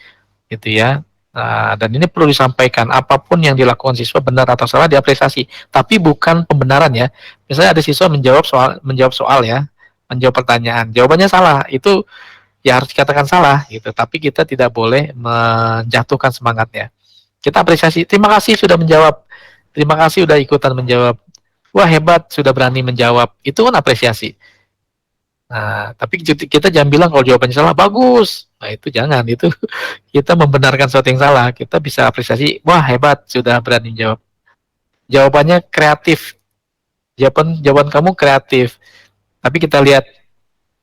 Gitu ya. Nah, dan ini perlu disampaikan, apapun yang dilakukan siswa benar atau salah diapresiasi, tapi bukan pembenaran ya. Misalnya ada siswa menjawab soal ya, menjawab pertanyaan, jawabannya salah, itu ya harus dikatakan salah gitu, tapi kita tidak boleh menjatuhkan semangatnya. Kita apresiasi, terima kasih sudah menjawab, terima kasih sudah ikutan menjawab, wah hebat sudah berani menjawab, itu kan apresiasi. Nah, tapi kita jangan bilang kalau jawabannya salah, bagus. Nah, itu jangan, itu kita membenarkan sesuatu yang salah. Kita bisa apresiasi, wah hebat, sudah berani jawab. Jawabannya kreatif. Jawaban kamu kreatif. Tapi kita lihat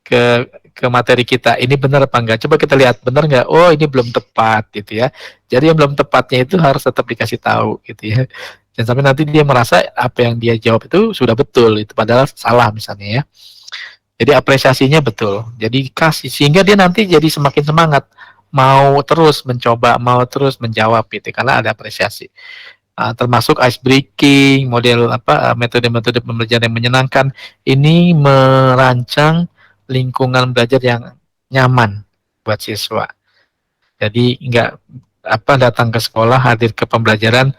ke materi kita, ini benar apa enggak? Coba kita lihat, benar enggak? Oh, ini belum tepat, gitu ya. Jadi yang belum tepatnya itu harus tetap dikasih tahu, gitu ya. Jangan sampai nanti dia merasa apa yang dia jawab itu sudah betul, itu padahal salah misalnya ya. Jadi apresiasinya betul. Jadi kasih sehingga dia nanti jadi semakin semangat mau terus mencoba, mau terus menjawab gitu karena ada apresiasi. Termasuk ice breaking, model metode-metode pembelajaran yang menyenangkan. Ini merancang lingkungan belajar yang nyaman buat siswa. Jadi enggak datang ke sekolah, hadir ke pembelajaran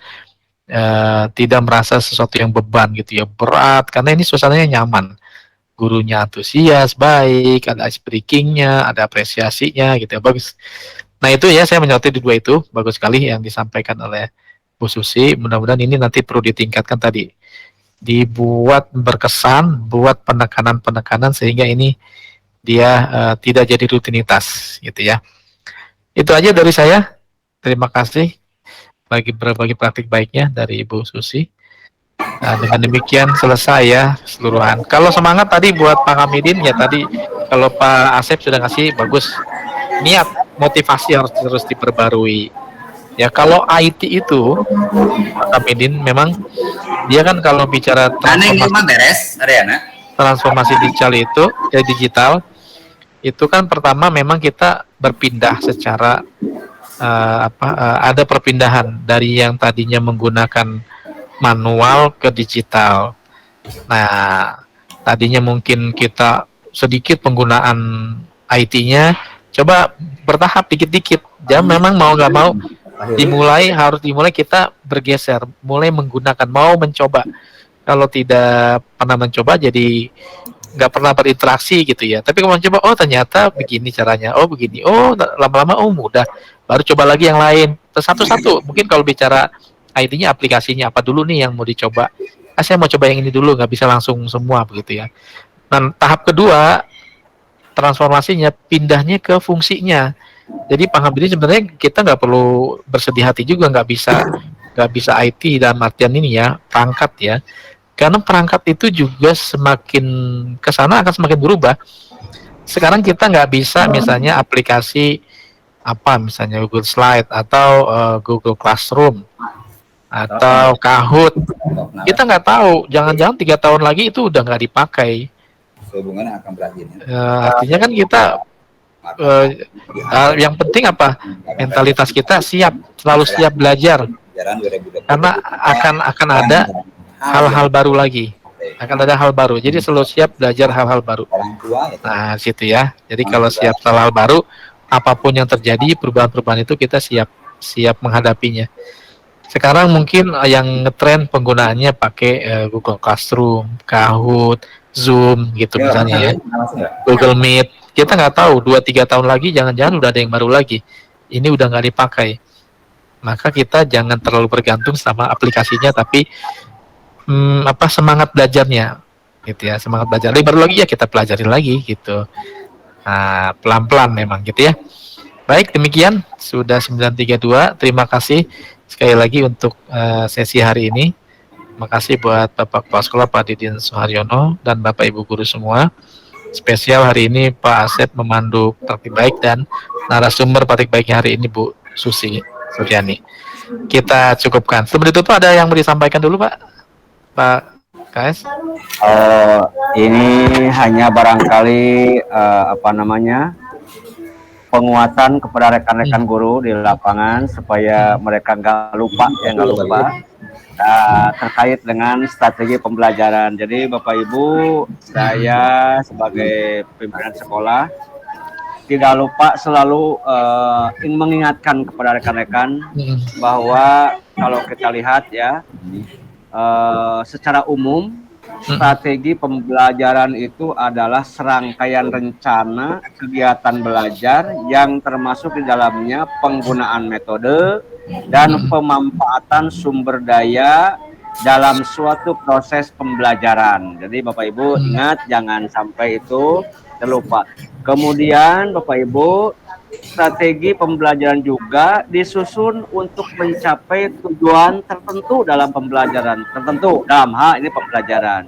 tidak merasa sesuatu yang beban gitu ya, berat karena ini suasananya nyaman. Gurunya antusias, baik, ada ice breaking-nya, ada apresiasinya gitu ya, bagus. Nah itu ya, saya menyoroti di 2 itu, bagus sekali yang disampaikan oleh Bu Susi. Mudah-mudahan ini nanti perlu ditingkatkan tadi, dibuat berkesan, buat penekanan-penekanan sehingga ini dia tidak jadi rutinitas gitu ya. Itu aja dari saya. Terima kasih bagi berbagi praktik baiknya dari Ibu Susi. Nah, dengan demikian selesai ya seluruhan. Kalau semangat tadi buat Pak Hamidin ya tadi, kalau Pak Asep sudah ngasih bagus. Niat, motivasi harus terus diperbarui. Ya kalau IT itu Pak Hamidin memang dia kan kalau bicara transformasi digital itu kan pertama memang kita berpindah secara ada perpindahan dari yang tadinya menggunakan manual ke digital. Nah, tadinya mungkin kita sedikit penggunaan IT-nya, coba bertahap dikit-dikit. Jangan memang mau nggak mau harus dimulai kita bergeser, mulai menggunakan, mau mencoba. Kalau tidak pernah mencoba jadi nggak pernah berinteraksi gitu ya. Tapi kalau mencoba, oh ternyata begini caranya, oh begini, oh lama-lama oh mudah, baru coba lagi yang lain. Satu-satu. Mungkin kalau bicara ID-nya, aplikasinya apa dulu nih yang mau dicoba. Saya mau coba yang ini dulu, nggak bisa langsung semua begitu ya. Dan tahap kedua transformasinya pindahnya ke fungsinya. Jadi paham ini sebenarnya kita nggak perlu bersedih hati juga, nggak bisa IT dalam artian ini ya, perangkat ya. Karena perangkat itu juga semakin ke sana akan semakin berubah. Sekarang kita nggak bisa misalnya aplikasi apa misalnya Google Slide atau Google Classroom atau Kahoot. Kita nggak tahu, jangan-jangan 3 tahun lagi itu udah nggak dipakai. Hubungannya akan berakhir. Artinya kan kita yang penting apa? Mentalitas kita selalu siap belajar. Karena akan ada hal-hal baru lagi. Akan ada hal baru. Jadi selalu siap belajar hal-hal baru. Nah, situ ya. Jadi kalau siap hal-hal baru, apapun yang terjadi, perubahan-perubahan itu kita siap menghadapinya. Sekarang mungkin yang ngetren penggunaannya pakai Google Classroom, Kahoot, Zoom gitu misalnya ya. Google Meet. Kita nggak tahu 2-3 tahun lagi jangan-jangan udah ada yang baru lagi. Ini udah nggak dipakai. Maka kita jangan terlalu bergantung sama aplikasinya, tapi semangat belajarnya gitu ya, semangat belajar. Baru lagi ya kita pelajarin lagi gitu. Nah, pelan-pelan memang gitu ya. Baik, demikian sudah 9.32. Terima kasih sekali lagi untuk sesi hari ini. Makasih buat Bapak Kepala Sekolah Pak Didin Suharyono dan Bapak Ibu guru semua. Spesial hari ini Pak Asep memandu praktik baik dan narasumber praktik baiknya hari ini Bu Susi Suryani. Kita cukupkan. Sebelum itu ada yang mau disampaikan dulu Pak KS? Ini hanya barangkali penguatan kepada rekan-rekan guru di lapangan supaya mereka nggak lupa terkait dengan strategi pembelajaran. Jadi Bapak Ibu, saya sebagai pimpinan sekolah tidak lupa selalu ingin mengingatkan kepada rekan-rekan bahwa kalau kita lihat ya, secara umum strategi pembelajaran itu adalah serangkaian rencana kegiatan belajar yang termasuk di dalamnya penggunaan metode dan pemanfaatan sumber daya dalam suatu proses pembelajaran. Jadi Bapak Ibu ingat, jangan sampai itu terlupa. Kemudian Bapak Ibu, strategi pembelajaran juga disusun untuk mencapai tujuan tertentu dalam pembelajaran, tertentu dalam hal ini pembelajaran.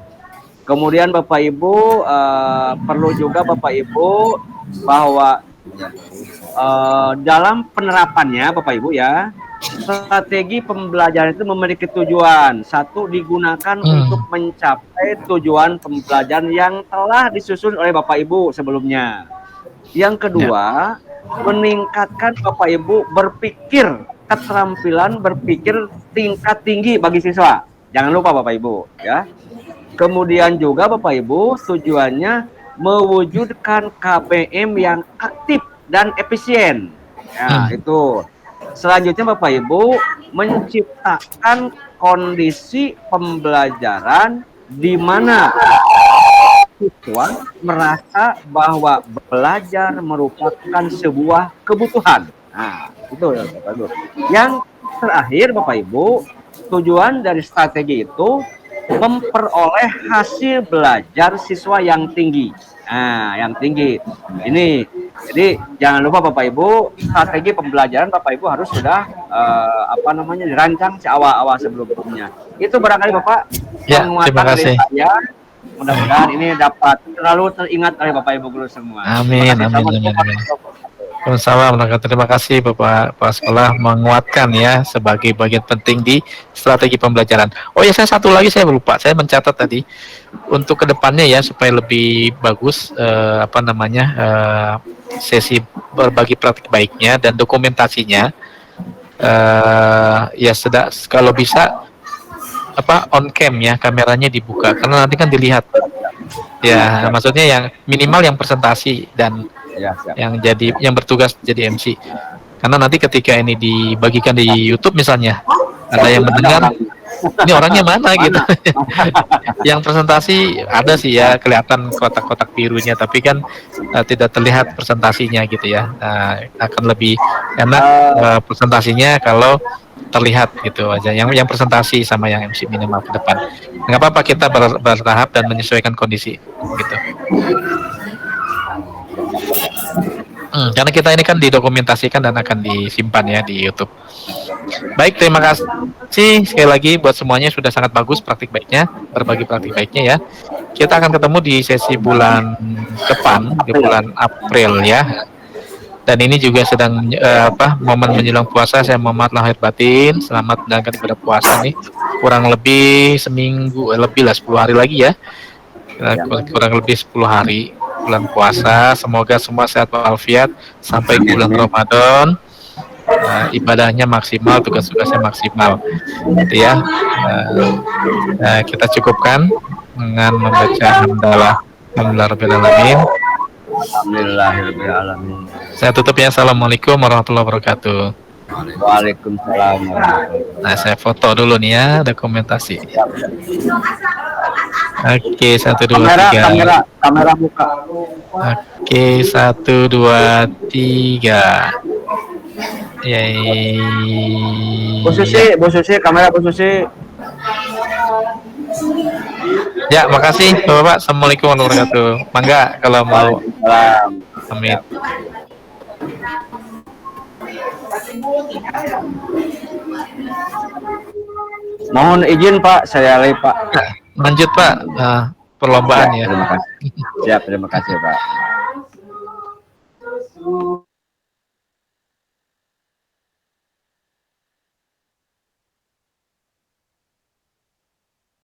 Kemudian Bapak Ibu perlu juga Bapak Ibu bahwa dalam penerapannya Bapak Ibu ya, strategi pembelajaran itu memiliki tujuan. Satu, digunakan untuk mencapai tujuan pembelajaran yang telah disusun oleh Bapak Ibu sebelumnya. Yang kedua, meningkatkan Bapak Ibu keterampilan berpikir tingkat tinggi bagi siswa. Jangan lupa Bapak Ibu ya. Kemudian juga Bapak Ibu tujuannya mewujudkan KPM yang aktif dan efisien. Ya, itu. Selanjutnya Bapak Ibu menciptakan kondisi pembelajaran di mana siswa merasa bahwa belajar merupakan sebuah kebutuhan. Nah, itu Bapak Ibu. Yang terakhir Bapak Ibu, tujuan dari strategi itu memperoleh hasil belajar siswa yang tinggi. Nah, yang tinggi. Ini, jadi jangan lupa Bapak Ibu, strategi pembelajaran Bapak Ibu harus sudah dirancang awal-awal sebelumnya. Itu barangkali Bapak terima kasih. Saya. Mudah-mudahan ini dapat selalu teringat oleh Bapak Ibu guru semua. Amin. Terima kasih Bapak Sekolah menguatkan ya sebagai bagian penting di strategi pembelajaran. Oh ya, saya satu lagi saya lupa, saya mencatat tadi untuk kedepannya ya supaya lebih bagus sesi berbagi praktik baiknya dan dokumentasinya ya kalau bisa on cam ya, kameranya dibuka karena nanti kan dilihat ya, maksudnya yang minimal yang presentasi dan yang bertugas jadi MC Karena nanti ketika ini dibagikan di YouTube misalnya, ada yang mendengar, ini orangnya mana gitu. Yang presentasi ada sih ya, kelihatan kotak-kotak birunya, tapi kan tidak terlihat presentasinya gitu ya. Akan lebih enak presentasinya kalau terlihat gitu aja. Yang presentasi sama yang MC minimal ke depan. Nggak apa-apa, kita bertahap dan menyesuaikan kondisi gitu. Karena kita ini kan didokumentasikan dan akan disimpan ya di YouTube. Baik, terima kasih sekali lagi buat semuanya, sudah sangat bagus praktik baiknya, berbagi praktik baiknya ya. Kita akan ketemu di sesi bulan depan, di bulan April ya. Dan ini juga sedang momen menjelang puasa, saya mohon lahir batin, selamat menjalankan ibadah puasa nih. Kurang lebih seminggu, lebih lah 10 hari lagi ya. Kurang lebih 10 hari bulan puasa. Semoga semua sehat walafiat sampai bulan Ramadan. Ibadahnya maksimal, tugas-tugasnya maksimal, gitu ya. Kita cukupkan dengan membaca alhamdulillahirobbilalamin. Alhamdulillahirobbilalamin. Saya tutup ya. Assalamualaikum warahmatullahi wabarakatuh. Waalaikumsalam. Nah, saya foto dulu nih ya, dokumentasi. Oke, 1, 2, 3. Kamera buka. Oke, 1, 2, 3. Yay. Bu Susi, kamera Bu Susi. Ya, makasih Bapak. Assalamualaikum warahmatullahi wabarakatuh. Mangga kalau mau. Amin. Mohon izin Pak, saya lagi Pak. Lanjut Pak, perlombaan ya. Terima kasih. Siap, terima kasih Pak.